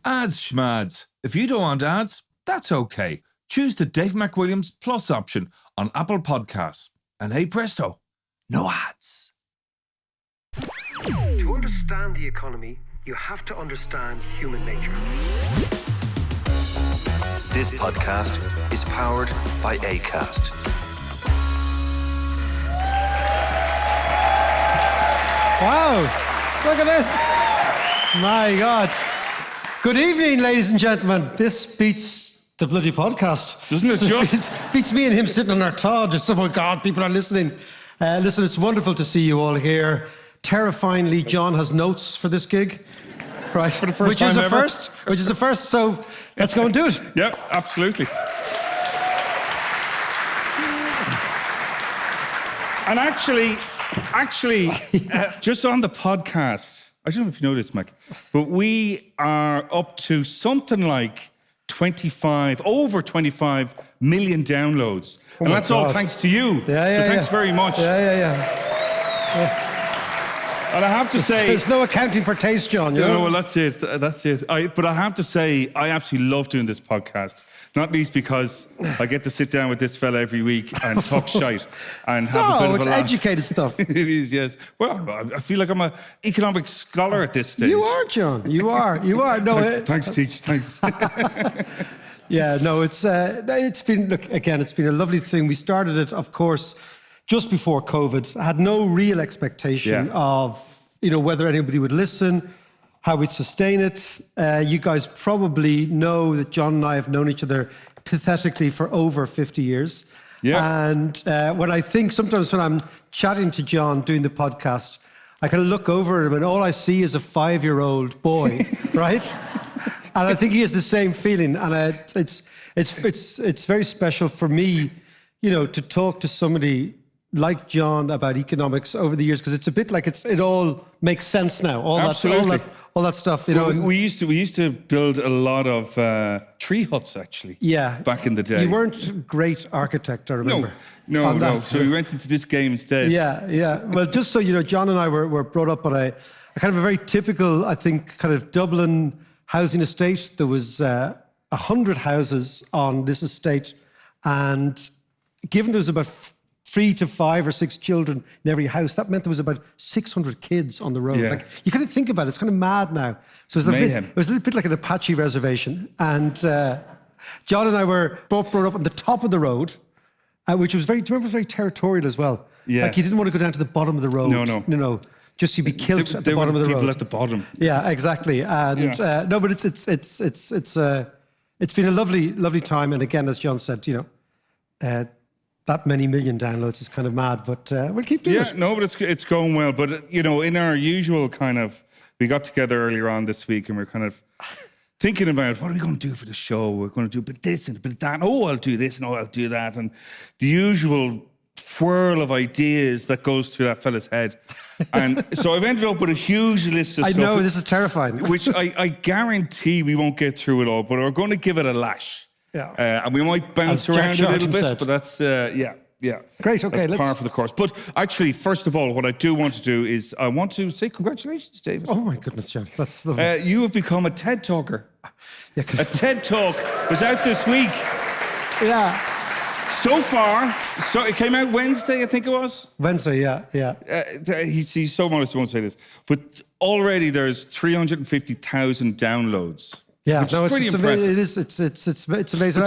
Ads schmads. If you don't want ads, that's okay. Choose the Dave McWilliams Plus option on Apple Podcasts. And hey presto, no ads. To understand the economy, you have to understand human nature. This podcast is powered by Acast. Wow, look at this. My God. Good evening, ladies and gentlemen. This beats the bloody podcast. Doesn't it just? Beats me and him sitting on our Todd. Just, oh my God, people are listening. Listen, it's wonderful to see you all here. Terrifyingly, John has notes for this gig. Right, for the first time ever. Which is a first, so let's go and do it. Yep, absolutely. And actually, just on the podcast, I don't know if you know this, Mac, but we are up to something like over 25 million downloads. And that's all thanks to you. So thanks very much. Yeah. And I have to say... There's no accounting for taste, John. You know? No, well, that's it. But I have to say, I absolutely love doing this podcast. Not least because I get to sit down with this fella every week and talk shite and have a bit of a laugh. No, it's educated stuff. It is, yes. Well, I feel like I'm an economic scholar at this stage. You are, John. You are. No, thanks, Teach. Thanks. Yeah, no, it's been, look, again, it's been a lovely thing. We started it, of course, just before COVID. I had no real expectation of, whether anybody would listen, how we'd sustain it. You guys probably know that John and I have known each other pathetically for over 50 years. Yeah. And sometimes when I'm chatting to John doing the podcast, I kind of look over at him and all I see is a 5-year-old boy, right? And I think he has the same feeling. And it's very special for me, to talk to somebody like John about economics over the years, because it's a bit like it all makes sense now. Absolutely. All that stuff, We used to build a lot of tree huts, actually. Yeah. Back in the day. You weren't a great architect, I remember. No. So we went into this game instead. Yeah. Well, just so you know, John and I were brought up on a kind of a very typical, I think, kind of Dublin housing estate. There was 100 houses on this estate, and given there was about 3 to 5 or 6 children in every house, that meant there was about 600 kids on the road. Yeah. Like, you kind of think about it, it's kind of mad now. So it was a little bit like an Apache reservation. And John and I were both brought up on the top of the road, which was very territorial as well. Yeah. Like, you didn't want to go down to the bottom of the road. No. Just you'd be killed at the bottom of the road. People at the bottom. Yeah, exactly. And no, but it's been a lovely time. And again, as John said, that many million downloads is kind of mad, but we'll keep doing it. Yeah, no, but it's going well. But, in our usual kind of, we got together earlier on this week and we're kind of thinking about what are we going to do for the show? We're going to do a bit of this and a bit of that. Oh, I'll do this and I'll do that. And the usual whirl of ideas that goes through that fella's head. And so I've ended up with a huge list of stuff. I know, this is terrifying. Which I guarantee we won't get through it all, but we're going to give it a lash. Yeah. And we might bounce around a little bit, but that's, yeah. Great, okay. That's par for the course. But actually, first of all, what I do want to do is I want to say congratulations, David. Oh, my goodness, John. That's lovely. You have become a TED Talker. Yeah, a TED Talk was out this week. Yeah. So far, it came out Wednesday, I think it was. Wednesday, yeah. He's so modest, I won't say this. But already there's 350,000 downloads. Yeah, which is pretty impressive. It is. It's amazing.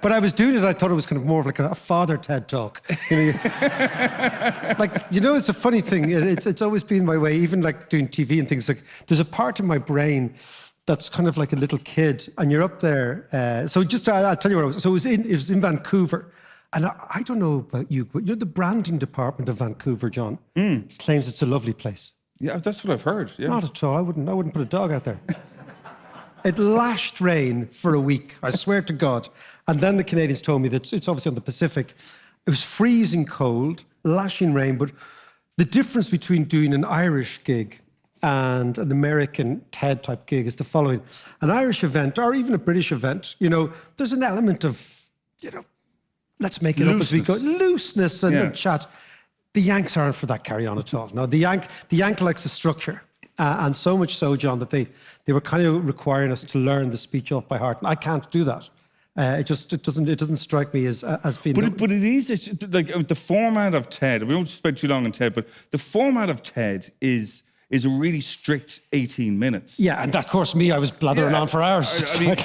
When I was doing it, I thought it was kind of more of like a father TED talk. It's a funny thing. It's always been my way. Even like doing TV and things. Like there's a part of my brain that's kind of like a little kid, and you're up there. So just I'll tell you where I was. So it was in Vancouver, and I don't know about you, but the branding department of Vancouver, John, claims it's a lovely place. Yeah, that's what I've heard. Yeah. Not at all. I wouldn't put a dog out there. It lashed rain for a week, I swear to God. And then the Canadians told me that it's obviously on the Pacific. It was freezing cold, lashing rain, but the difference between doing an Irish gig and an American TED type gig is the following. An Irish event, or even a British event, there's an element of, let's make it up as we go. Looseness and chat. The Yanks aren't for that carry-on at all. No, the Yank likes the structure. And so much so, John, that they were kind of requiring us to learn the speech off by heart. And I can't do that. It doesn't strike me as being. But it is like the format of TED. We won't spend too long on TED, but the format of TED is a really strict 18 minutes. Yeah, and of course, I was blathering on for hours. I mean,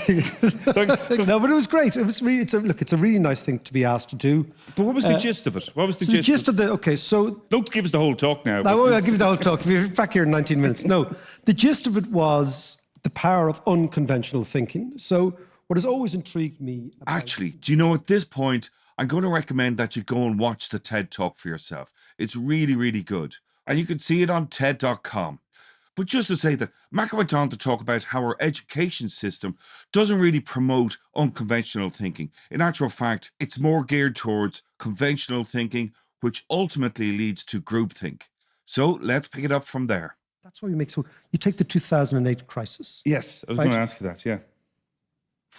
no, but it was great. It was really, it's a really nice thing to be asked to do. But what was the gist of it? What was the gist? The gist of the, okay, so... Don't give us the whole talk now. I'll give you the whole talk. We're back here in 19 minutes. No, the gist of it was the power of unconventional thinking. So what has always intrigued me... Actually, do you know, at this point, I'm going to recommend that you go and watch the TED Talk for yourself. It's really, really good. And you can see it on TED.com. But just to say that, Macca went on to talk about how our education system doesn't really promote unconventional thinking. In actual fact, it's more geared towards conventional thinking, which ultimately leads to groupthink. So let's pick it up from there. That's why you take the 2008 crisis. Yes, I was going to ask you that, yeah.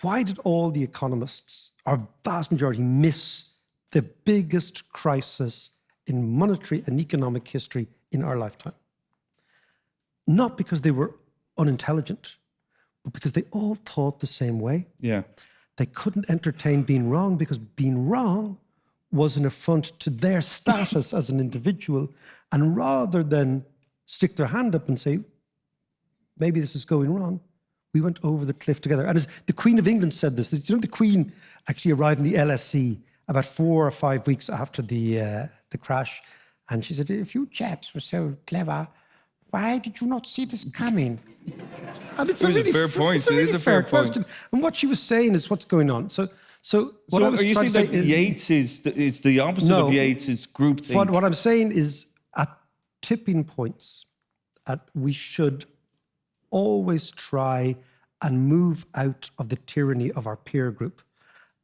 Why did all the economists, our vast majority, miss the biggest crisis in monetary and economic history in our lifetime? Not because they were unintelligent, but because they all thought the same way. Yeah. They couldn't entertain being wrong because being wrong was an affront to their status as an individual. And rather than stick their hand up and say, maybe this is going wrong, we went over the cliff together. And as the Queen of England said this, you know, the Queen actually arrived in the LSE about 4 or 5 weeks after the crash. And she said, if you chaps were so clever, why did you not see this coming? And it's a really fair point. It's a really fair question. And what she was saying is what's going on. So what I was are you trying saying to that say Yeats it's the opposite of Yeats is groupthink? What I'm saying is at tipping points, we should always try and move out of the tyranny of our peer group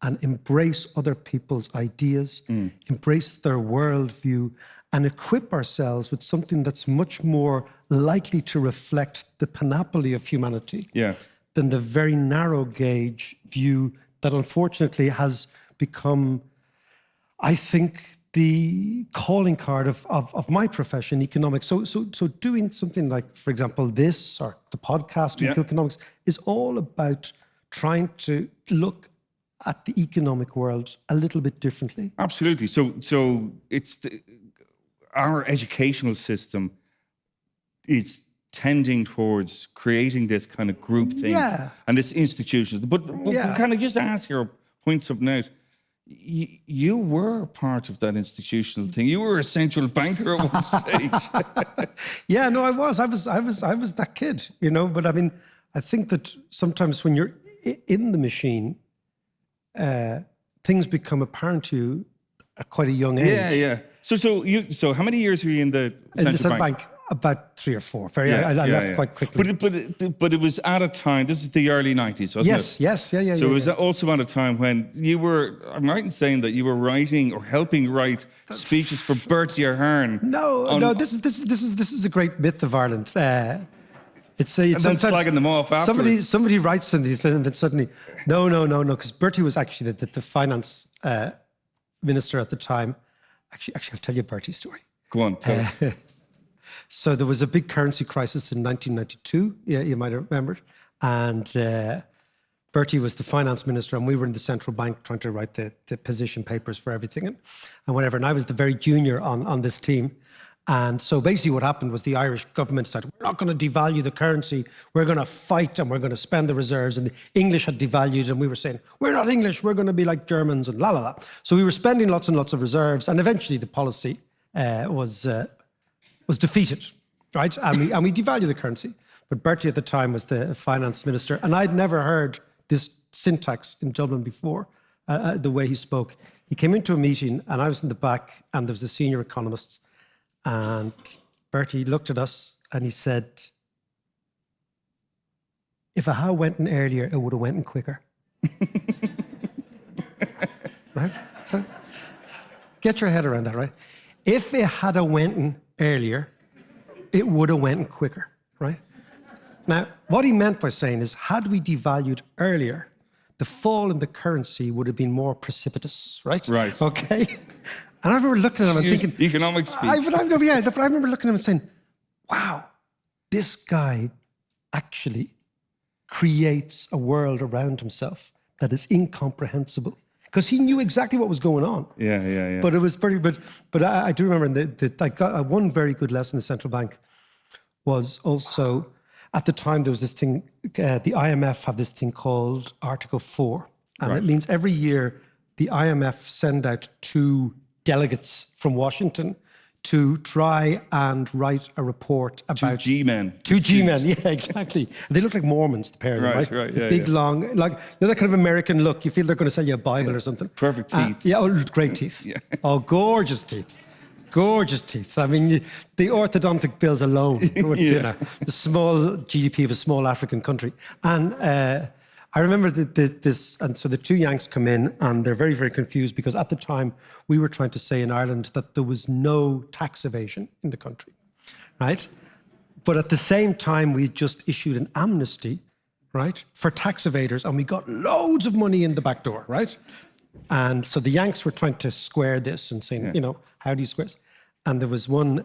and embrace other people's ideas, embrace their worldview, and equip ourselves with something that's much more likely to reflect the panoply of humanity than the very narrow gauge view that unfortunately has become, I think, the calling card of my profession, economics. So doing something like, for example, this or the podcast in Kilkenomics is all about trying to look at the economic world a little bit differently. Absolutely. So it's our educational system is tending towards creating this kind of group thing and this institution. But can I just ask your point something out? You were part of that institutional thing. You were a central banker at one stage. Yeah, no, I was that kid, you know. But I mean, I think that sometimes when you're in the machine, things become apparent to you at quite a young age. Yeah. So how many years were you in the central bank? About 3 or 4. I left quite quickly. But it was at a time. This is the early 90s, wasn't it? Yes. So it was also at a time when you were. I'm right in saying that you were writing or helping write speeches for Bertie Ahern. No. This is a great myth of Ireland. It's and then slagging them off afterwards. Somebody writes something and then suddenly, no, because Bertie was actually the finance minister at the time. Actually, I'll tell you Bertie's story. Go on, tell us. So there was a big currency crisis in 1992. Yeah, you might have remembered. And Bertie was the finance minister, and we were in the central bank trying to write the position papers for everything and whatever. And I was the very junior on this team. And so basically what happened was the Irish government said, we're not going to devalue the currency. We're going to fight and we're going to spend the reserves. And the English had devalued and we were saying, we're not English. We're going to be like Germans and la, la, la. So we were spending lots and lots of reserves. And eventually the policy was defeated, right? And we devalued the currency. But Bertie at the time was the finance minister. And I'd never heard this syntax in Dublin before, the way he spoke. He came into a meeting and I was in the back and there was the senior economists. And Bertie looked at us and he said, if a how went in earlier, it would have went in quicker. Right? So get your head around that, right? If it had a went in earlier, it would have went in quicker, right? Now, what he meant by saying is, had we devalued earlier, the fall in the currency would have been more precipitous, right? Right. Okay. And I remember looking at him and thinking... Economic speech. But I remember looking at him and saying, wow, this guy actually creates a world around himself that is incomprehensible. Because he knew exactly what was going on. Yeah. But it was pretty. But I do remember I got one very good lesson in the central bank was also at the time there was this thing. The IMF have this thing called Article 4, and it means every year the IMF send out 2 delegates from Washington to try and write a report about 2 G-men. 2 G-men, yeah, exactly. And they look like Mormons, the pair of them, Right, yeah, big, long, like, that kind of American look. You feel they're going to sell you a Bible or something. Perfect teeth. Yeah, great teeth. Yeah. Oh, gorgeous teeth. Gorgeous teeth. I mean, the orthodontic bills alone, the small GDP of a small African country. And I remember this, and so the 2 Yanks come in and they're very, very confused because at the time we were trying to say in Ireland that there was no tax evasion in the country, right? But at the same time, we just issued an amnesty, right, for tax evaders, and we got loads of money in the back door, right? And so the Yanks were trying to square this and saying, how do you square this? And there was one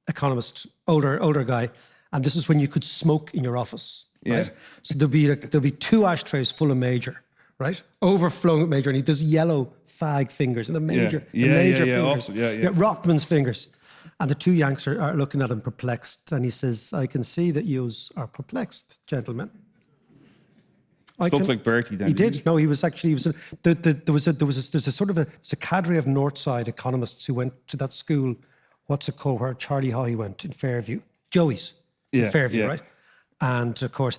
economist, older guy, and this is when you could smoke in your office. Right? Yeah. So there'll be 2 ashtrays full of major, right? Overflowing with major, and he does yellow fag fingers and the major fingers. Awesome. Yeah. Rockman's fingers. And the 2 Yanks are looking at him perplexed, and he says, "I can see that yous are perplexed, gentlemen." Spoke like Bertie then. He did. No, he was actually. There's a sort of a cadre of Northside economists who went to that school. What's it called? Where Charlie Haughey went in Fairview. Joey's. In Fairview, right? And of course,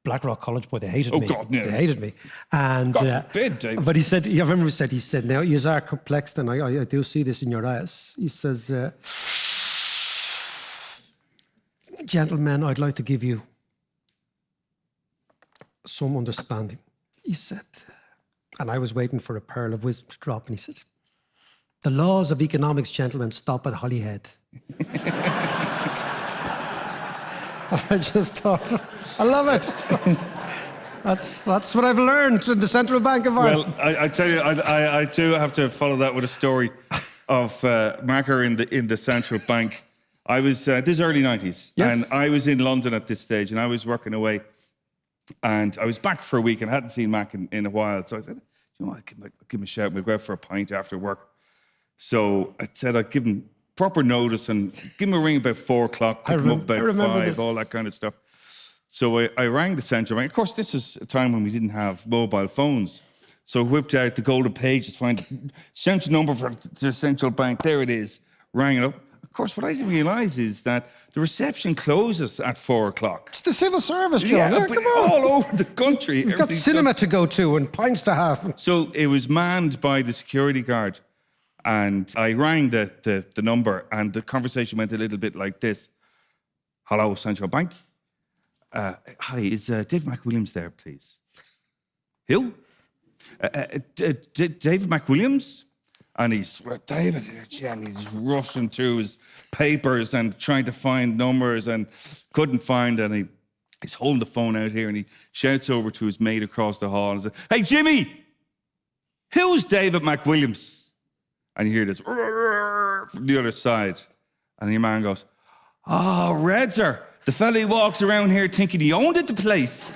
Blackrock College, boy, they hated me. God, no. They hated me. And God forbid, David. but he said, I remember he said, now you are perplexed, and I do see this in your eyes. He says, gentlemen, I'd like to give you some understanding. He said, and I was waiting for a pearl of wisdom to drop, and he said, the laws of economics, gentlemen, stop at Holyhead. I just thought, I love it. That's what I've learned in the Central Bank of Ireland. Well, I tell you, I do have to follow that with a story of Macker in the central bank. I was this early 90s, and I was in London at this stage, and I was working away, and I was back for a week, and I hadn't seen Mac in a while. So I said, you know what, I'll give him a shout. We'll go out for a pint after work. So I said I'd give him proper notice and give him a ring about 4 o'clock, pick him up about 5, all that kind of stuff. So I rang the central bank. Of course, this was a time when we didn't have mobile phones. So I whipped out the golden pages, find the central number for the central bank. There it is. Rang it up. Of course, what I didn't realise is that the reception closes at 4 o'clock. It's the civil service, John. Yeah, Come on. all over the country. You've got cinema to go to and pints to have. So it was manned by the security guard. And I rang the number, and the conversation went a little bit like this. Hello, Central Bank. Hi, is David McWilliams there, please? Who? David McWilliams? And he's rushing through his papers and trying to find numbers and couldn't find any. He's holding the phone out here and he shouts over to his mate across the hall and says, "Hey, Jimmy, who's David McWilliams?" And you hear this from the other side. And your man goes, "Oh, Redzer, the fella who walks around here thinking he owned the place."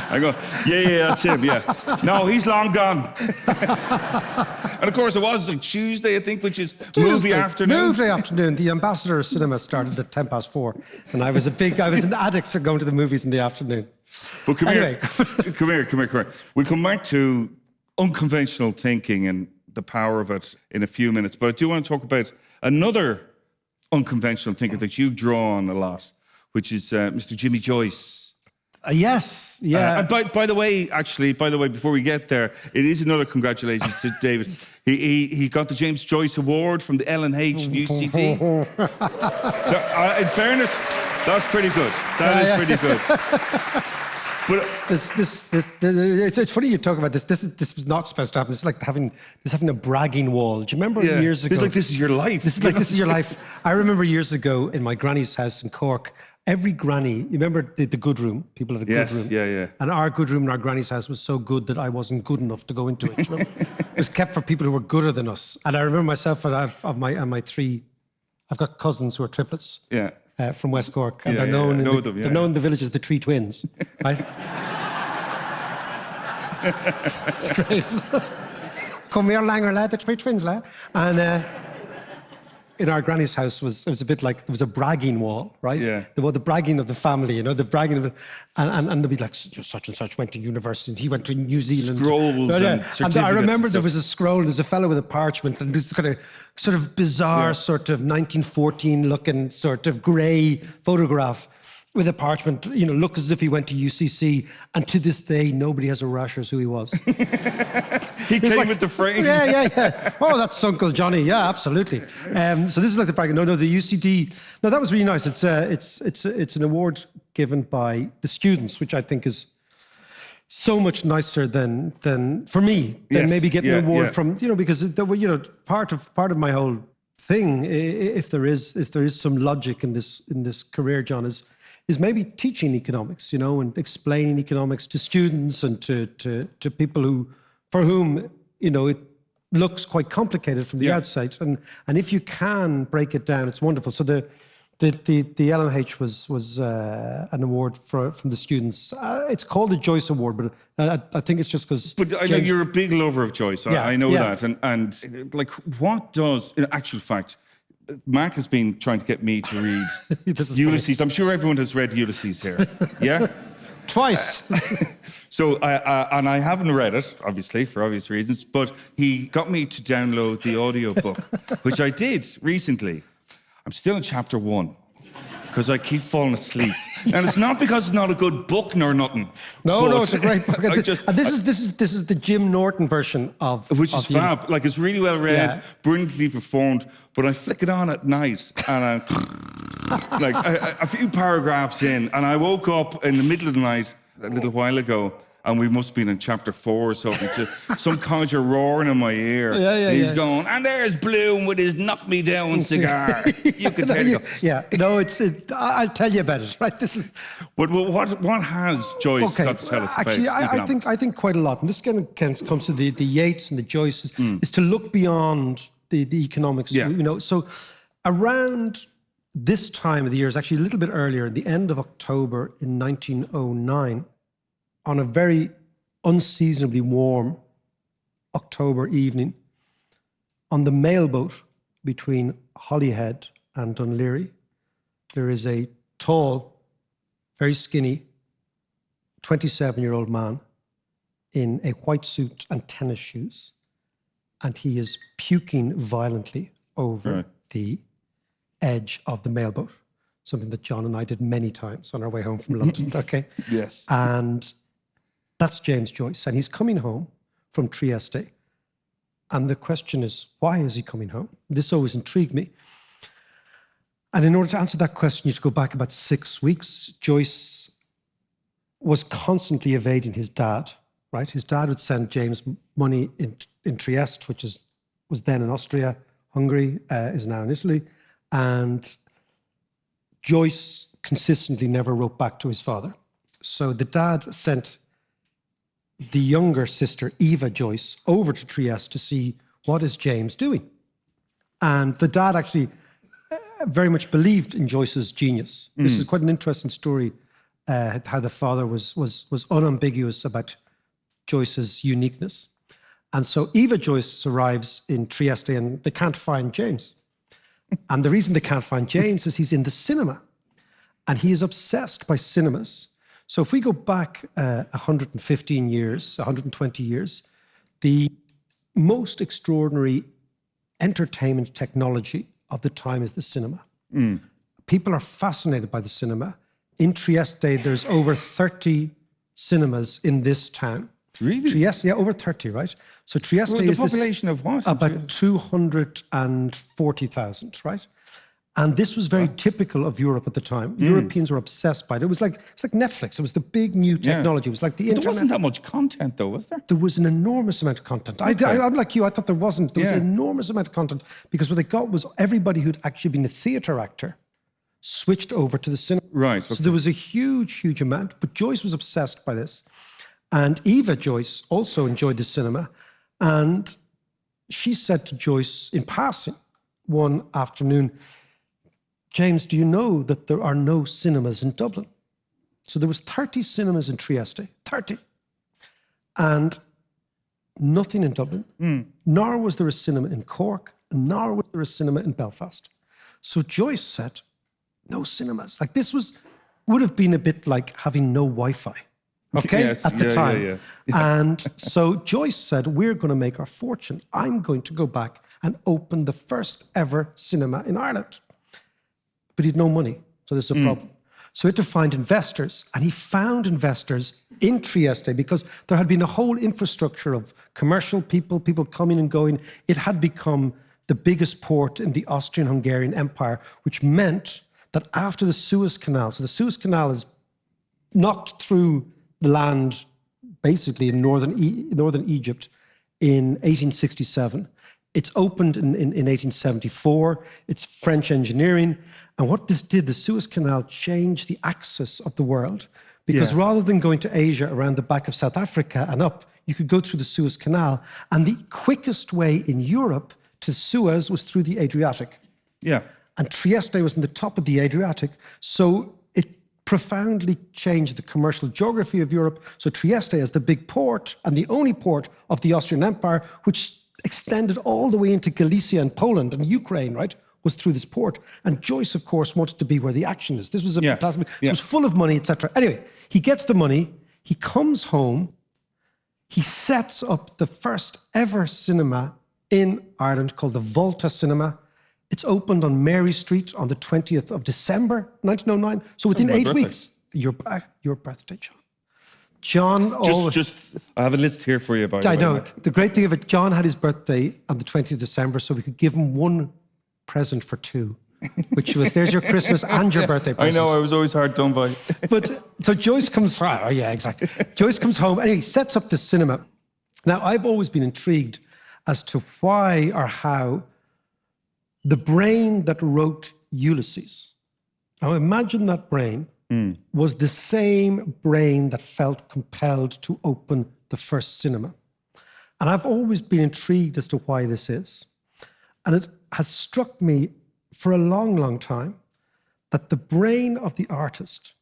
I go, yeah, that's him, yeah. No, he's long gone. And of course, it was like Tuesday, I think, which is movie afternoon. Movie afternoon. The Ambassador Cinema started at 4:10. And I was an addict to going to the movies in the afternoon. But come here. Come here. We'll come back to unconventional thinking and the power of it in a few minutes. But I do want to talk about another unconventional thinker that you draw on a lot, which is Mr. Jimmy Joyce. Yes, yeah. And by the way, before we get there, it is another congratulations to David. He got the James Joyce Award from the LNH and UCT. In fairness, that's pretty good. That is pretty good. But it's funny you talk about this. This was not supposed to happen. It's like having a bragging wall. Do you remember years ago? It's like this is your life. This is your life. I remember years ago in my granny's house in Cork. Every granny, you remember the good room? People had a good room. Yeah. And our good room in our granny's house was so good that I wasn't good enough to go into it. You know? It was kept for people who were gooder than us. And I remember myself, I've got cousins who are triplets. Yeah. from West Cork. And Yeah, they're known, yeah, I in know the, them, yeah, they're known yeah. in the village as the Three Twins, right? It's great. Come here, Langer, lad, the Three Twins, lad. And in our granny's house, it was a bit like, there was a bragging wall, right? Yeah. The bragging of the family, you know, the bragging of it. And they'd be like, such and such went to university, and he went to New Zealand. Scrolls and And I certificates remember and there stuff. was a scroll, and there's a fellow with a parchment, and this kind of sort of bizarre, sort of 1914 looking, sort of grey photograph with a parchment, you know, look as if he went to UCC, and to this day, nobody has a rashers who he was. He came with the frame. Yeah. Oh, that's Uncle Johnny. Yeah, absolutely. So this is like the bragging. No, the UCD. No, that was really nice. It's an award given by the students, which I think is so much nicer than for me than Yes, maybe getting yeah, an award yeah. from, you know, because part of my whole thing, if there is some logic in this career, John, is maybe teaching economics, you know, and explaining economics to students and to people for whom, you know, it looks quite complicated from the outside. And if you can break it down, it's wonderful. So the LNH was an award from the students. It's called the Joyce Award, but I think it's just because. But I know you're a big lover of Joyce. I know Yeah. that. And like, what does, in actual fact, Mac has been trying to get me to read This is Ulysses. I'm sure everyone has read Ulysses here. Yeah? Twice. So, and I haven't read it, obviously, for obvious reasons, but he got me to download the audiobook, which I did recently. I'm still in chapter 1 because I keep falling asleep. And it's not because it's not a good book nor nothing. No, it's a great book. I And just- this is the Jim Norton version of Which is of Ulysses. fab. Like, it's really well read, Yeah. brilliantly performed, but I flick it on at night and like a few paragraphs in, and I woke up in the middle of the night a little while ago, and we must have been in chapter 4 or something, to some codger roaring in my ear. Yeah, He's yeah. going, and there's Bloom with his knock me down cigar. You can tell you. Yeah, no, I'll tell you about it, right? This is But what has Joyce got to tell us actually, about economics? I think quite a lot, and this kind of comes to the Yeats and the Joyces, is to look beyond the economics. Yeah. You know, so around this time of the year, is actually a little bit earlier, the end of October in 1909, on a very unseasonably warm October evening, on the mailboat between Holyhead and Dunleary, there is a tall, very skinny, 27-year-old man in a white suit and tennis shoes, and he is puking violently over the edge of the mailboat, something that John and I did many times on our way home from London, okay? Yes. And that's James Joyce, and he's coming home from Trieste. And the question is, why is he coming home? This always intrigued me. And in order to answer that question, you have to go back about 6 weeks. Joyce was constantly evading his dad, right? His dad would send James money in Trieste, which was then in Austria. Hungary is now in Italy. And Joyce consistently never wrote back to his father. So the dad sent the younger sister, Eva Joyce, over to Trieste to see what is James doing. And the dad actually very much believed in Joyce's genius. This is quite an interesting story, how the father was unambiguous about Joyce's uniqueness. And so Eva Joyce arrives in Trieste and they can't find James. And the reason they can't find James is he's in the cinema. And he is obsessed by cinemas. So if we go back 115 years, 120 years, the most extraordinary entertainment technology of the time is the cinema. People are fascinated by the cinema. In Trieste, there's over 30 cinemas in this town. Really? Trieste, yeah, over 30, right? So Trieste Well, the is population of what? about 240,000, right? And this was very typical of Europe at the time. Europeans were obsessed by it. It's like Netflix. It was the big new technology. It was like the But internet. there wasn't that much content, though, was there? There was an enormous amount of content. I'm like you. I thought there wasn't. There was an enormous amount of content because what they got was everybody who'd actually been a theatre actor switched over to the cinema. Right, So okay. there was a huge amount. But Joyce was obsessed by this. And Eva Joyce also enjoyed the cinema. And she said to Joyce in passing one afternoon, James, do you know that there are no cinemas in Dublin? So there was 30 cinemas in Trieste, 30. And nothing in Dublin, nor was there a cinema in Cork, nor was there a cinema in Belfast. So Joyce said, no cinemas. Like would have been a bit like having no Wi-Fi, okay, Yes, at the yeah, time. yeah. And so Joyce said, we're going to make our fortune. I'm going to go back and open the first ever cinema in Ireland. But he had no money, so there's a problem. So he had to find investors, and he found investors in Trieste because there had been a whole infrastructure of commercial people coming and going. It had become the biggest port in the Austrian-Hungarian Empire, which meant that after the Suez Canal, so the Suez Canal is knocked through the land, basically in northern Egypt in 1867. It's opened in 1874. It's French engineering. And what this did, the Suez Canal changed the axis of the world. Because rather than going to Asia around the back of South Africa and up, you could go through the Suez Canal. And the quickest way in Europe to Suez was through the Adriatic. Yeah. And Trieste was in the top of the Adriatic. So it profoundly changed the commercial geography of Europe. So Trieste is the big port and the only port of the Austrian Empire, which extended all the way into Galicia and Poland and Ukraine, right, was through this port. And Joyce, of course, wanted to be where the action is. This was a fantastic, it was full of money, etc. Anyway, he gets the money, he comes home, he sets up the first ever cinema in Ireland called the Volta Cinema. It's opened on Mary Street on the 20th of December, 1909. So within 8 weeks, your birthday, John. John always... I have a list here for you, by the way. I know. Mac. The great thing of it, John had his birthday on the 20th of December, so we could give him one present for two, which was, there's your Christmas and your birthday present. I know, I was always hard done by. But, so Joyce comes... Oh, yeah, exactly. Joyce comes home, and he sets up this cinema. Now, I've always been intrigued as to why or how the brain that wrote Ulysses, now imagine that brain was the same brain that felt compelled to open the first cinema. And I've always been intrigued as to why this is. And it has struck me for a long, long time that the brain of the artist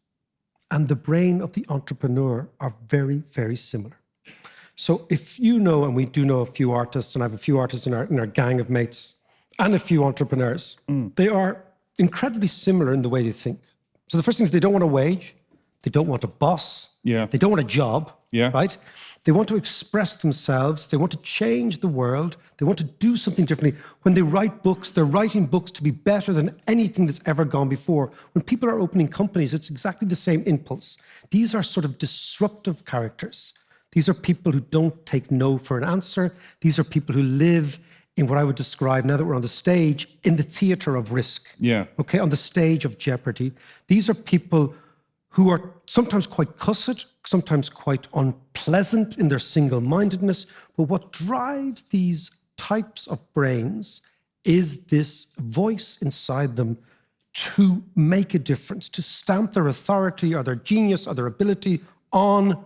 and the brain of the entrepreneur are very, very similar. So if you know, and we do know a few artists, and I have a few artists in our gang of mates, and a few entrepreneurs, they are incredibly similar in the way they think. So the first thing is they don't want a wage, they don't want a boss, they don't want a job, right? They want to express themselves, they want to change the world, they want to do something differently. When they write books, they're writing books to be better than anything that's ever gone before. When people are opening companies, it's exactly the same impulse. These are sort of disruptive characters. These are people who don't take no for an answer. These are people who live in what I would describe, now that we're on the stage, in the theatre of risk. Okay, on the stage of jeopardy. These are people who are sometimes quite cussed, sometimes quite unpleasant in their single-mindedness. But what drives these types of brains is this voice inside them to make a difference, to stamp their authority or their genius or their ability on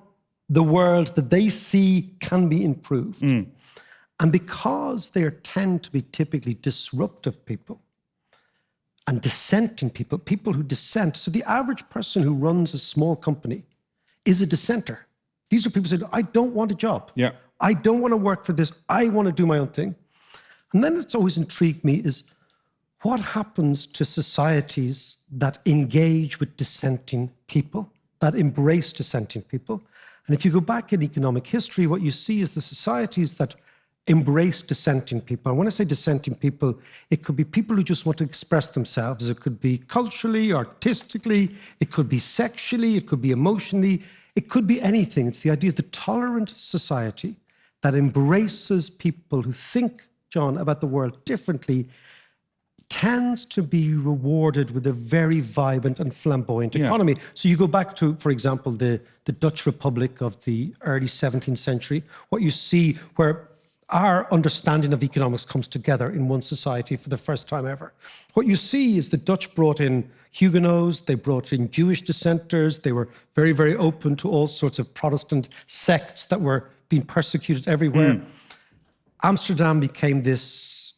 the world that they see can be improved. And because they tend to be typically disruptive people and dissenting people, people who dissent. So the average person who runs a small company is a dissenter. These are people who say, I don't want a job. I don't want to work for this. I want to do my own thing. And then it's always intrigued me is what happens to societies that engage with dissenting people, that embrace dissenting people. And if you go back in economic history, what you see is the societies that embrace dissenting people. And when I say dissenting people, it could be people who just want to express themselves. It could be culturally, artistically, it could be sexually, it could be emotionally, it could be anything. It's the idea of the tolerant society that embraces people who think, John, about the world differently, tends to be rewarded with a very vibrant and flamboyant economy. So you go back to, for example, the Dutch Republic of the early 17th century, what you see where our understanding of economics comes together in one society for the first time ever. What you see is the Dutch brought in Huguenots, they brought in Jewish dissenters, they were very, very open to all sorts of Protestant sects that were being persecuted everywhere. Amsterdam became this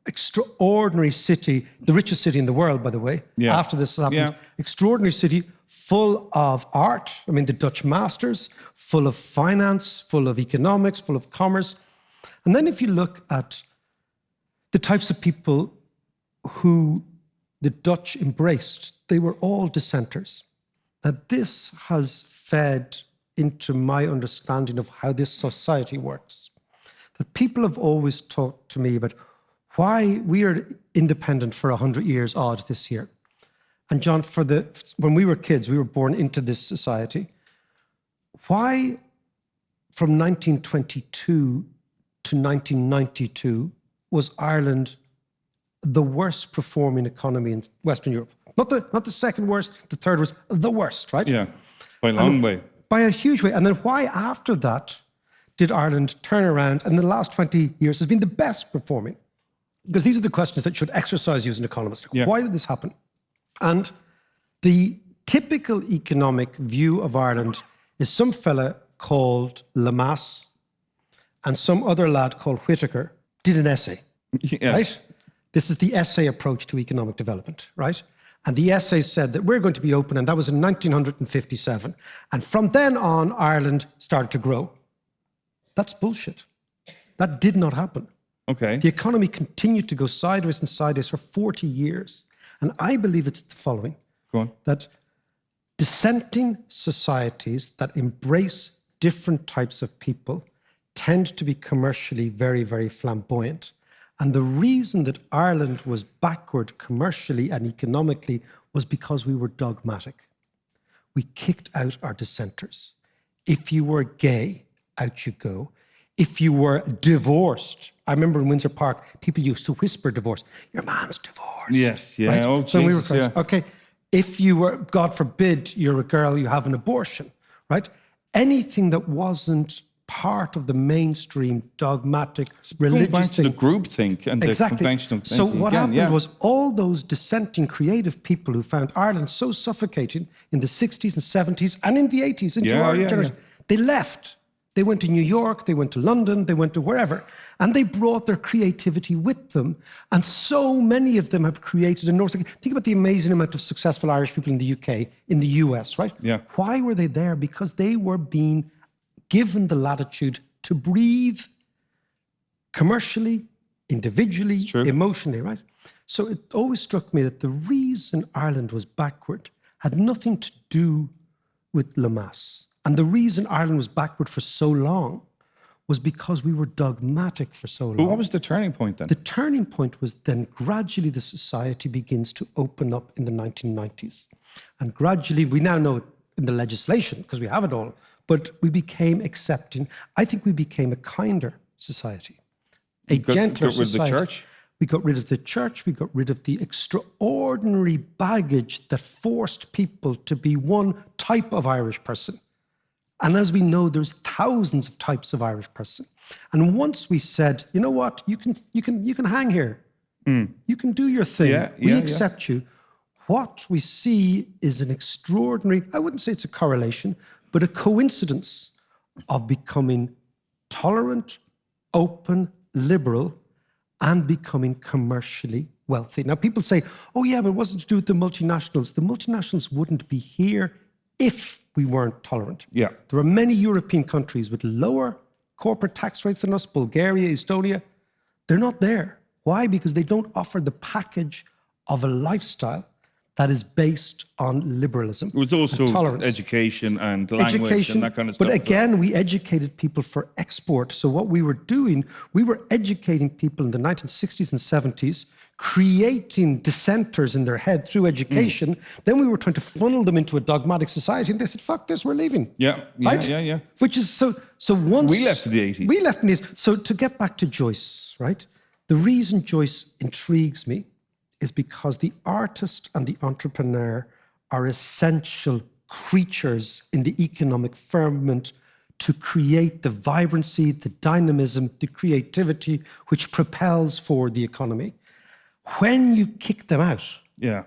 extraordinary city, the richest city in the world, by the way, Yeah. after this happened. Yeah. Extraordinary city, full of art. I mean, the Dutch masters, full of finance, full of economics, full of commerce. And then if you look at the types of people who the Dutch embraced, they were all dissenters. Now, this has fed into my understanding of how this society works. That people have always talked to me about why we are independent for 100 years odd this year. And John, when we were kids, we were born into this society. Why from 1922 to 1992 was Ireland the worst performing economy in Western Europe? Not the second worst, the third worst, the worst, right? Yeah, by a long way. By a huge way. And then why after that did Ireland turn around and in the last 20 years has been the best performing? Because these are the questions that should exercise you as an economist. Yeah. Why did this happen? And the typical economic view of Ireland is some fella called Lemass and some other lad called Whitaker did an essay, Yeah. right? This is the essay approach to economic development, right? And the essay said that we're going to be open, and that was in 1957. And from then on, Ireland started to grow. That's bullshit. That did not happen. Okay. The economy continued to go sideways and sideways for 40 years. And I believe it's the following. Go on. That dissenting societies that embrace different types of people tend to be commercially very, very flamboyant. And the reason that Ireland was backward commercially and economically was because we were dogmatic. We kicked out our dissenters. If you were gay, out you go. If you were divorced, I remember in Windsor Park, people used to whisper divorce. Your man's divorced. Yes, yeah. Right? Oh, So we were Jesus, friends. yeah. Okay, if you were, God forbid, you're a girl, you have an abortion, right? Anything that wasn't part of the mainstream dogmatic Going religious back to the thing. groupthink and the conventional So thinking what again, happened yeah. was all those dissenting creative people who found Ireland so suffocating in the 60s and 70s and in the 80s into Yeah, our yeah, generation, yeah. they left. They went to New York, they went to London, they went to wherever, and they brought their creativity with them. And so many of them have created a North. Think about the amazing amount of successful Irish people in the UK, in the US, right? Yeah. Why were they there? Because they were being given the latitude to breathe commercially, individually, true. emotionally, right? So it always struck me that the reason Ireland was backward had nothing to do with Lemass. And the reason Ireland was backward for so long was because we were dogmatic for so long. But what was the turning point then? The turning point was then gradually the society begins to open up in the 1990s. And gradually, we now know it in the legislation because we have it all, but we became accepting. I think we became a kinder society, a gentler got rid of the society. church? We got rid of the church. We got rid of the extraordinary baggage that forced people to be one type of Irish person. And as we know, there's thousands of types of Irish person. And once we said, you know what, you can hang here. You can do your thing. Yeah, We yeah, accept you. What we see is an extraordinary, I wouldn't say it's a correlation, but a coincidence of becoming tolerant, open, liberal, and becoming commercially wealthy. Now, people say, oh yeah, but it wasn't to do with the multinationals. The multinationals wouldn't be here if we weren't tolerant. Yeah. There are many European countries with lower corporate tax rates than us, Bulgaria, Estonia. They're not there. Why? Because they don't offer the package of a lifestyle that is based on liberalism. It was also and tolerance. education and language and that kind of stuff. But again, we educated people for export. So what we were doing, we were educating people in the 1960s and 70s, creating dissenters in their head through education. Then we were trying to funnel them into a dogmatic society, and they said, fuck this, we're leaving. Yeah. Right? Which is so once... We left in the 80s. We left in the 80s. So to get back to Joyce, right? The reason Joyce intrigues me is because the artist and the entrepreneur are essential creatures in the economic firmament to create the vibrancy, the dynamism, the creativity which propels forward the economy. When you kick them out, Yeah.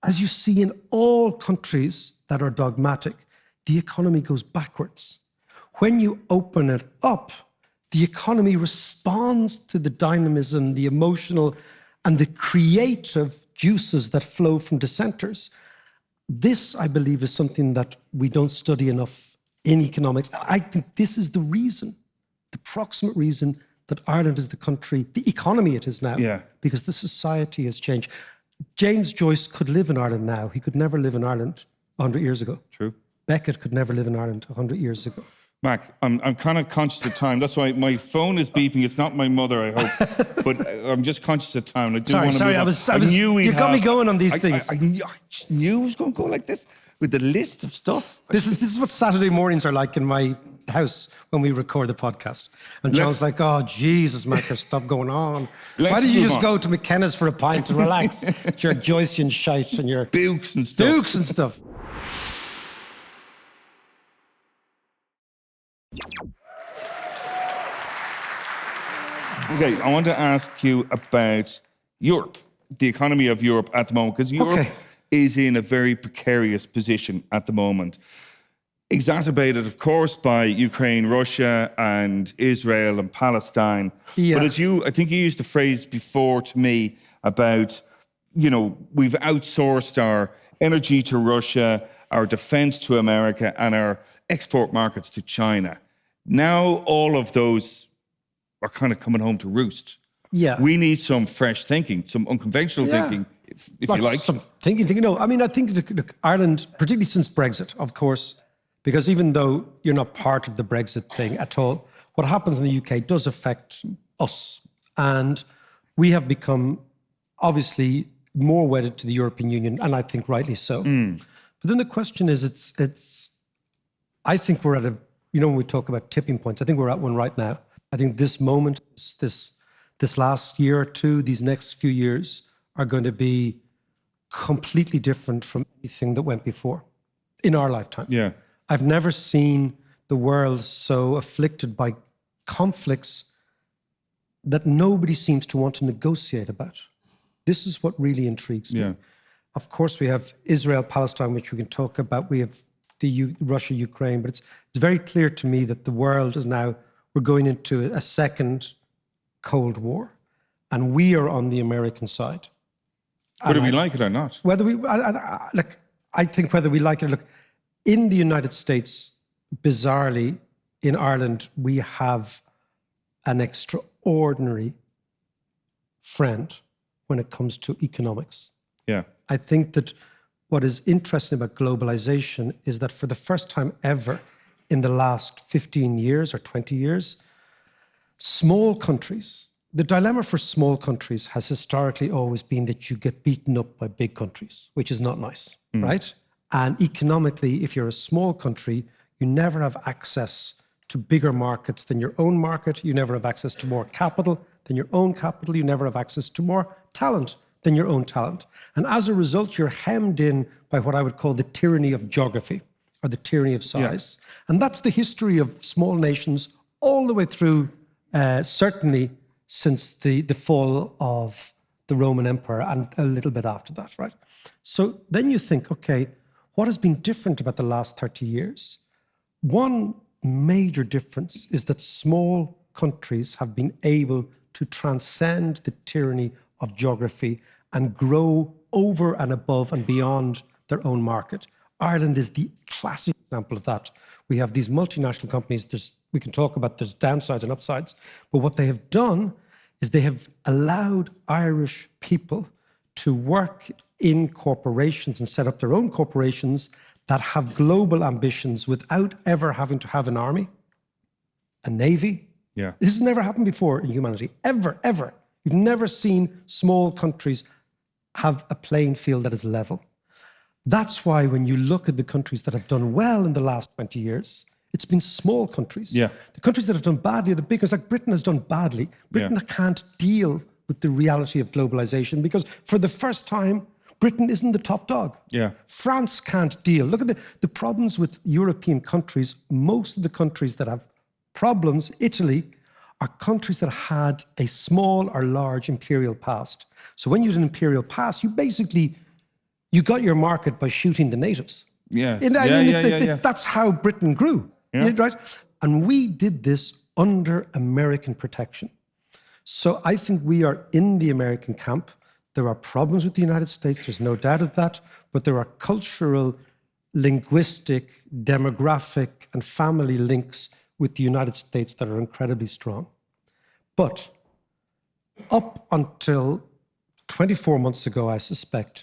as you see in all countries that are dogmatic, the economy goes backwards. When you open it up, the economy responds to the dynamism, the emotional, and the creative juices that flow from dissenters. This, I believe, is something that we don't study enough in economics. I think this is the reason, the proximate reason that Ireland is the country, the economy it is now, because the society has changed. James Joyce could live in Ireland now. He could never live in Ireland 100 years ago. True. Beckett could never live in Ireland 100 years ago. Mac, I'm kind of conscious of time. That's why my phone is beeping. It's not my mother, I hope. But I'm just conscious of time. I do want to move on. I knew we'd you got me going on these things. I knew it was going to go like this with the list of stuff. This is what Saturday mornings are like in my house when we record the podcast. And John's like, oh, Jesus, Mac, stop going on. Why don't you just go to McKenna's for a pint and relax? Your Joycean shite and your... Bukes and stuff. Okay, I want to ask you about Europe, the economy of Europe at the moment, because Europe is in a very precarious position at the moment. Exacerbated, of course, by Ukraine, Russia, and Israel and Palestine. Yeah. But I think you used the phrase before to me about, we've outsourced our energy to Russia, our defense to America, and our export markets to China. Now all of those are kind of coming home to roost. Yeah. We need some fresh thinking, some unconventional thinking, if you like. Some thinking. No, I mean, I think look, Ireland, particularly since Brexit, of course, because even though you're not part of the Brexit thing at all, what happens in the UK does affect us. And we have become, obviously, more wedded to the European Union, and I think rightly so. But then the question is, I think we're at when we talk about tipping points, I think we're at one right now. I think this moment, this last year or two, these next few years are going to be completely different from anything that went before in our lifetime. Yeah. I've never seen the world so afflicted by conflicts that nobody seems to want to negotiate about. This is what really intrigues me. Of course, we have Israel, Palestine, which we can talk about. We have the Russia, Ukraine, but it's very clear to me that the world is now, we're going into a second Cold War, and we are on the American side. Whether we like it or not. Whether we, I think whether we like it, in the United States, bizarrely, in Ireland, we have an extraordinary friend when it comes to economics. Yeah. I think that what is interesting about globalization is that for the first time ever in the last 15 years or 20 years, small countries, the dilemma for small countries has historically always been that you get beaten up by big countries, which is not nice, right? And economically, if you're a small country, you never have access to bigger markets than your own market. You never have access to more capital than your own capital. You never have access to more talent than your own talent. And as a result, you're hemmed in by what I would call the tyranny of geography or the tyranny of size. Yeah. And that's the history of small nations all the way through, certainly since the fall of the Roman Empire and a little bit after that, right? So then you think, okay, what has been different about the last 30 years? One major difference is that small countries have been able to transcend the tyranny of geography and grow over and above and beyond their own market. Ireland is the classic example of that. We have these multinational companies, we can talk about there's downsides and upsides, but what they have done is they have allowed Irish people to work in corporations and set up their own corporations that have global ambitions without ever having to have an army, a navy. Yeah. This has never happened before in humanity, ever. You've never seen small countries have a playing field that is level. That's why when you look at the countries that have done well in the last 20 years, it's been small countries. Yeah. The countries that have done badly are the big ones, like Britain has done badly. Britain can't deal with the reality of globalization because for the first time, Britain isn't the top dog. Yeah. France can't deal. Look at the problems with European countries. Most of the countries that have problems, Italy, are countries that had a small or large imperial past. So when you had an imperial past, you got your market by shooting the natives. Yeah. That's how Britain grew, right? And we did this under American protection. So I think we are in the American camp. There are problems with the United States, there's no doubt of that, but there are cultural, linguistic, demographic, and family links with the United States that are incredibly strong. But up until 24 months ago, I suspect,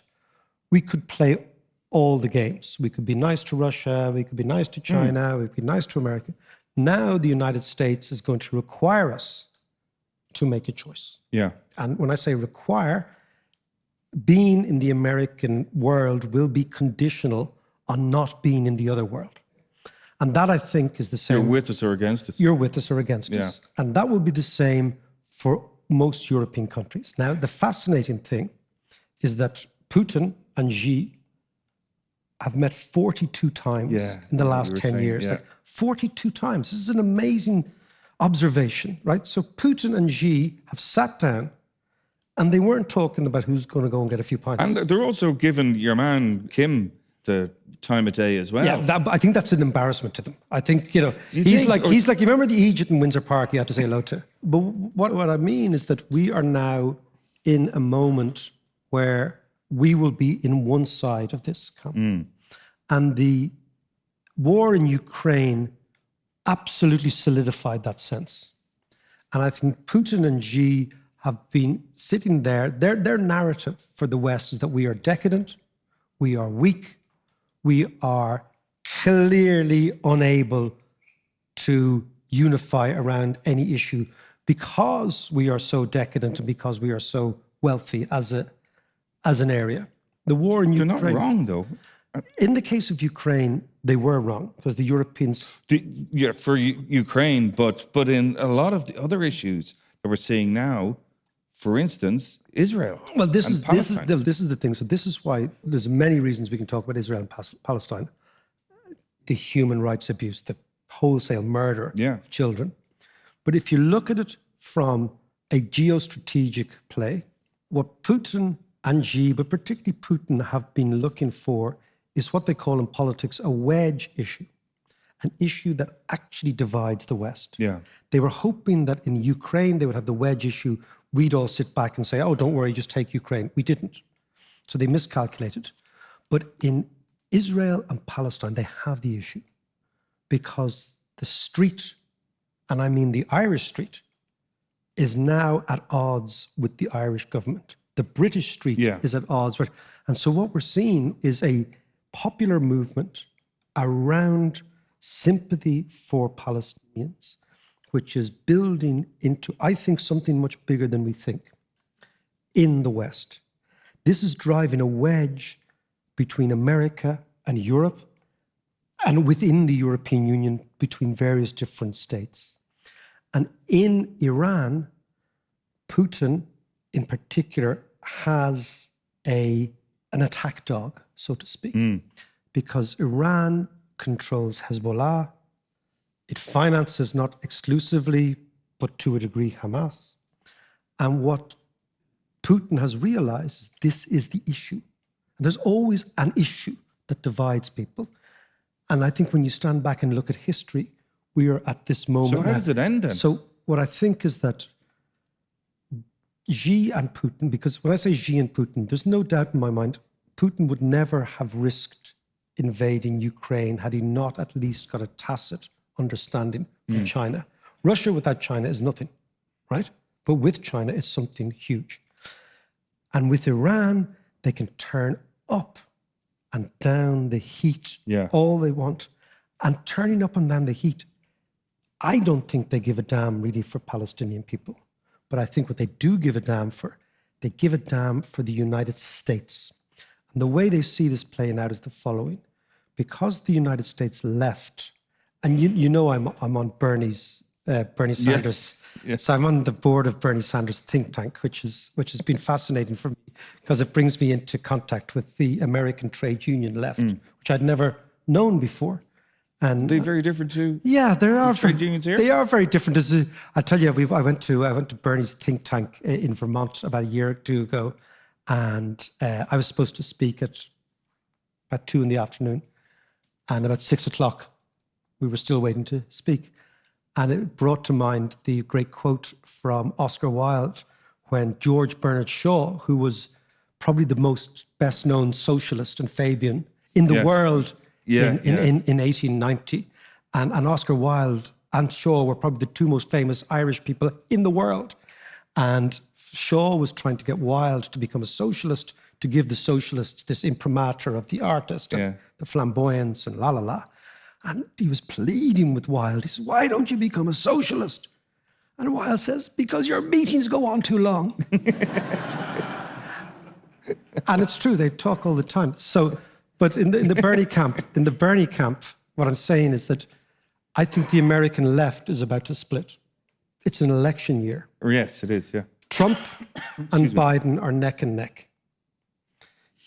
we could play all the games. We could be nice to Russia, we could be nice to China, we could be nice to America. Now the United States is going to require us to make a choice. Yeah. And when I say require, being in the American world will be conditional on not being in the other world. And that, I think, is the same. You're with us or against us. You're with us or against us. And that will be the same for most European countries. Now, the fascinating thing is that Putin and Xi have met 42 times in the last 10 years. Yeah. Like 42 times. This is an amazing observation, right? So Putin and Xi have sat down and they weren't talking about who's going to go and get a few pints. And they're also giving your man, Kim, the time of day as well. Yeah, I think that's an embarrassment to them. I think, he's like, you remember the Egypt in Windsor Park you had to say hello to? But what I mean is that we are now in a moment where we will be in one side of this camp. And the war in Ukraine absolutely solidified that sense. And I think Putin and Xi have been sitting there. Their narrative for the West is that we are decadent, we are weak, we are clearly unable to unify around any issue because we are so decadent and because we are so wealthy as an area. The war in Ukraine... They're not wrong, though. In the case of Ukraine, they were wrong because the Europeans... For Ukraine, but in a lot of the other issues that we're seeing now, for instance, Israel. Well, this is Palestine. the thing. So this is why there's many reasons we can talk about Israel and Palestine. The human rights abuse, the wholesale murder of children. But if you look at it from a geostrategic play, what Putin and Xi, but particularly Putin, have been looking for is what they call in politics a wedge issue, an issue that actually divides the West. Yeah. They were hoping that in Ukraine they would have the wedge issue. We'd all sit back and say, oh, don't worry, just take Ukraine. We didn't. So they miscalculated. But in Israel and Palestine, they have the issue because the street, and I mean the Irish street, is now at odds with the Irish government. The British street is at odds with. And so what we're seeing is a popular movement around sympathy for Palestinians, which is building into, I think, something much bigger than we think in the West. This is driving a wedge between America and Europe and within the European Union between various different states. And in Iran, Putin in particular has an attack dog, so to speak, because Iran controls Hezbollah. It finances not exclusively, but to a degree, Hamas. And what Putin has realized is this is the issue. And there's always an issue that divides people. And I think when you stand back and look at history, we are at this moment. So how does it end then? So what I think is that Xi and Putin, because when I say Xi and Putin, there's no doubt in my mind, Putin would never have risked invading Ukraine had he not at least got a tacit understanding from China. Russia without China is nothing, right? But with China, it's something huge. And with Iran, they can turn up and down the heat all they want. And turning up and down the heat, I don't think they give a damn really for Palestinian people. But I think what they do give a damn for, they give a damn for the United States. And the way they see this playing out is the following. Because the United States left, and you know I'm on Bernie Sanders. Yes. So I'm on the board of Bernie Sanders' think tank, which has been fascinating for me because it brings me into contact with the American trade union left, which I'd never known before. And They're very different too. yeah, there are trade unions here? They are very different. I tell you, I went to Bernie's think tank in Vermont about a year or two ago, and I was supposed to speak at about 2 p.m, and about 6 o'clock, we were still waiting to speak. And it brought to mind the great quote from Oscar Wilde when George Bernard Shaw, who was probably the most best-known socialist and Fabian in the Yes. world Yeah, in 1890. And Oscar Wilde and Shaw were probably the two most famous Irish people in the world. And Shaw was trying to get Wilde to become a socialist, to give the socialists this imprimatur of the artist, and the flamboyance and la la la. And he was pleading with Wilde. He says, why don't you become a socialist? And Wilde says, because your meetings go on too long. And it's true, they talk all the time. So, but in the Bernie camp, what I'm saying is that I think the American left is about to split. It's an election year. Yes, it is, yeah. Trump and Biden are neck and neck.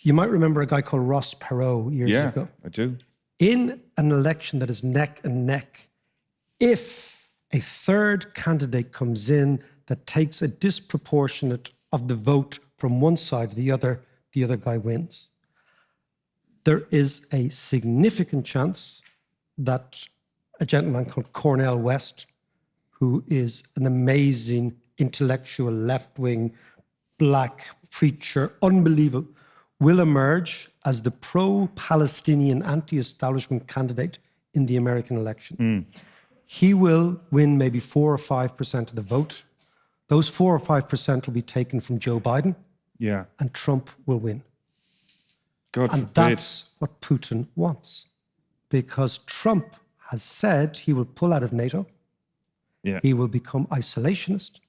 You might remember a guy called Ross Perot years ago. I do. In an election that is neck and neck, if a third candidate comes in that takes a disproportionate of the vote from one side to the other guy wins. There is a significant chance that a gentleman called Cornel West, who is an amazing intellectual left-wing black preacher, unbelievable, will emerge as the pro-Palestinian anti-establishment candidate in the American election. He will win maybe 4 or 5% of the vote. Those 4 or 5% will be taken from Joe Biden, and Trump will win. God and forbid. That's what Putin wants, because Trump has said he will pull out of NATO. He will become isolationist,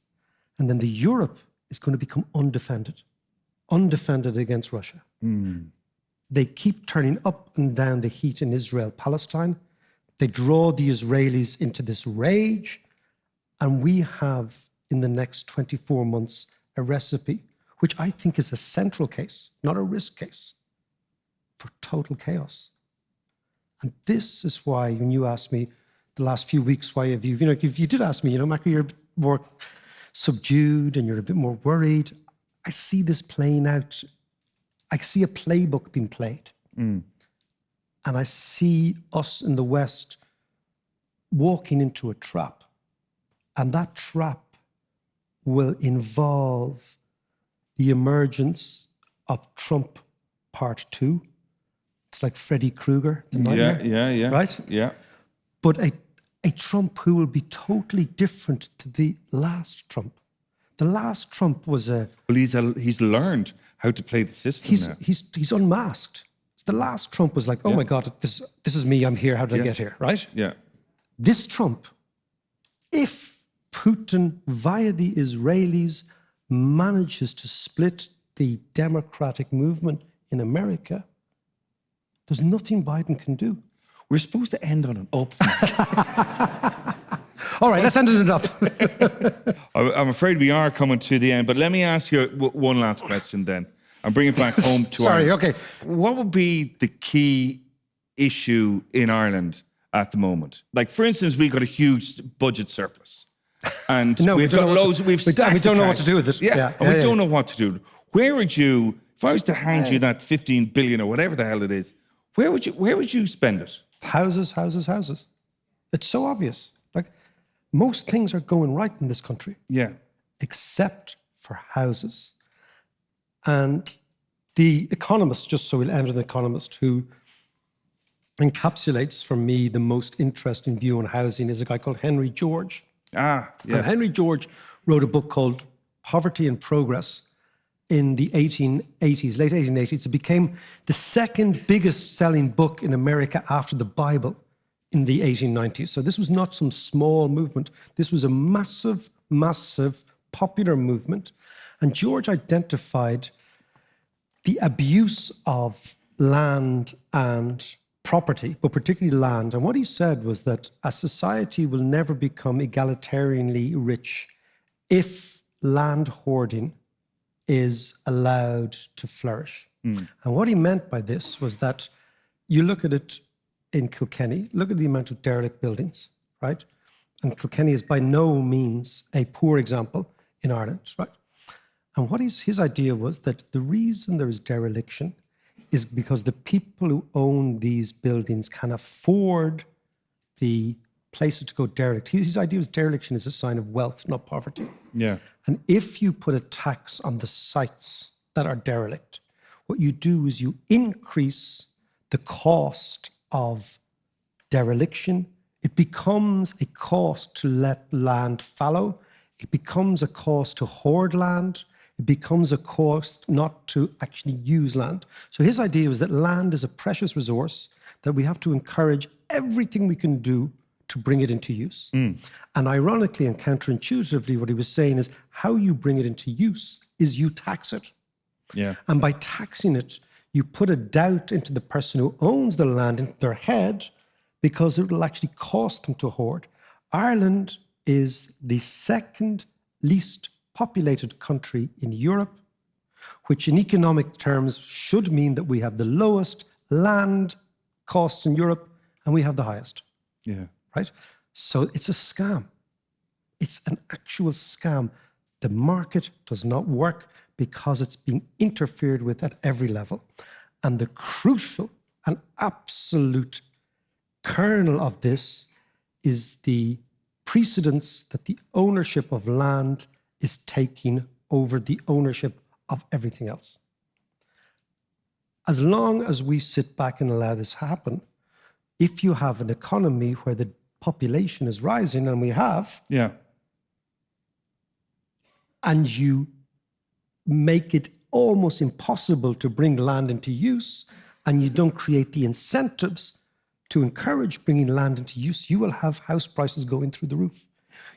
and then the Europe is going to become undefended against Russia. They keep turning up and down the heat in Israel-Palestine. They draw the Israelis into this rage, and we have, in the next 24 months, a recipe, which I think is a central case, not a risk case, for total chaos. And this is why, when you asked me the last few weeks, why have you, you did ask me, Mackie, you're a bit more subdued and you're a bit more worried. I see this playing out. I see a playbook being played. And I see us in the West walking into a trap. And that trap will involve the emergence of Trump Part 2. It's like Freddy Krueger, the nightmare. Right? Yeah. But a Trump who will be totally different to the last Trump. The last Trump was a... Well, he's learned how to play the system now. He's unmasked. The last Trump was like, oh my God, this is me, I'm here, how did I get here, right? Yeah. This Trump, if Putin, via the Israelis, manages to split the democratic movement in America, there's nothing Biden can do. We're supposed to end on an up. All right, let's end it up. I'm afraid we are coming to the end, but let me ask you one last question then, and bring it back home to Sorry, Ireland. okay. What would be the key issue in Ireland at the moment? Like, for instance, we've got a huge budget surplus. And we've got loads, we don't know what to do with it. Yeah, and we don't know what to do. Where would you, if I was to hand you that 15 billion or whatever the hell it is, where would you spend it? Houses. It's so obvious. Like, most things are going right in this country. Yeah. Except for houses. And the economist, just so we'll end with an economist, who encapsulates for me the most interesting view on housing is a guy called Henry George. Yes. And Henry George wrote a book called Poverty and Progress in the 1880s, late 1880s. It became the second biggest selling book in America after the Bible in the 1890s. So this was not some small movement. This was a massive, massive popular movement. And George identified the abuse of land and property, but particularly land. And what he said was that a society will never become egalitarianly rich if land hoarding is allowed to flourish. And what he meant by this was that you look at it in Kilkenny, look at the amount of derelict buildings, right? And Kilkenny is by no means a poor example in Ireland, right? And what his idea was that the reason there is dereliction is because the people who own these buildings can afford the places to go derelict. His idea was dereliction is a sign of wealth, not poverty. Yeah. And if you put a tax on the sites that are derelict, what you do is you increase the cost of dereliction. It becomes a cost to let land fallow. It becomes a cost to hoard land. It becomes a cost not to actually use land. So his idea was that land is a precious resource that we have to encourage everything we can do to bring it into use. And ironically and counterintuitively, what he was saying is how you bring it into use is you tax it. Yeah. And by taxing it, you put a doubt into the person who owns the land into their head because it will actually cost them to hoard. Ireland is the second least populated country in Europe, which in economic terms should mean that we have the lowest land costs in Europe and we have the highest. Yeah. Right? So it's a scam. It's an actual scam. The market does not work because it's being interfered with at every level. And the crucial and absolute kernel of this is the precedence that the ownership of land is taking over the ownership of everything else. As long as we sit back and allow this happen, if you have an economy where the population is rising, and we have, Yeah. and you make it almost impossible to bring land into use, and you don't create the incentives to encourage bringing land into use, you will have house prices going through the roof.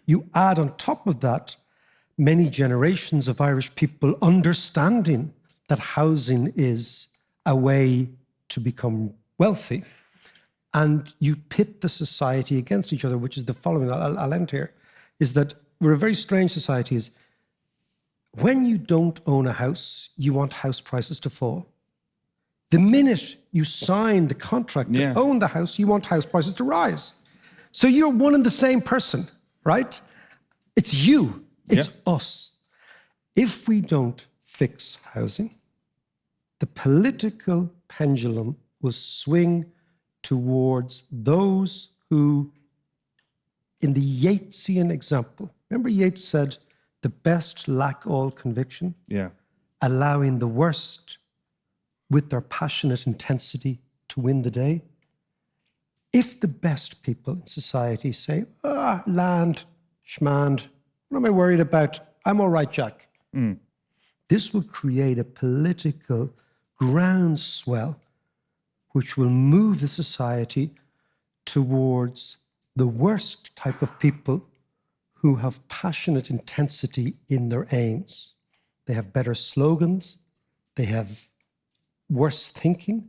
You add on top of that many generations of Irish people understanding that housing is a way to become wealthy, and you pit the society against each other, which is the following, I'll end here, is that we're a very strange society. Is when you don't own a house, you want house prices to fall. The minute you sign the contract to own the house, you want house prices to rise. So you're one and the same person, right? It's you, it's us. If we don't fix housing, the political pendulum will swing towards those who, in the Yeatsian example, remember Yeats said, the best lack all conviction, Yeah. allowing the worst with their passionate intensity to win the day. If the best people in society say, land, schmand, what am I worried about? I'm all right, Jack. This will create a political groundswell which will move the society towards the worst type of people who have passionate intensity in their aims. They have better slogans, they have worse thinking,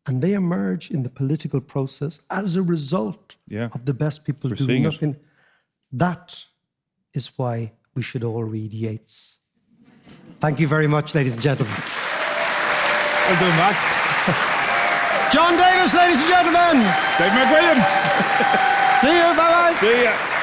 and they emerge in the political process as a result of the best people doing nothing. That is why we should all read Yeats. Thank you very much, ladies and gentlemen. Well done, Mac. John Davis, ladies and gentlemen. Dave McWilliams. See you, bye-bye. See ya.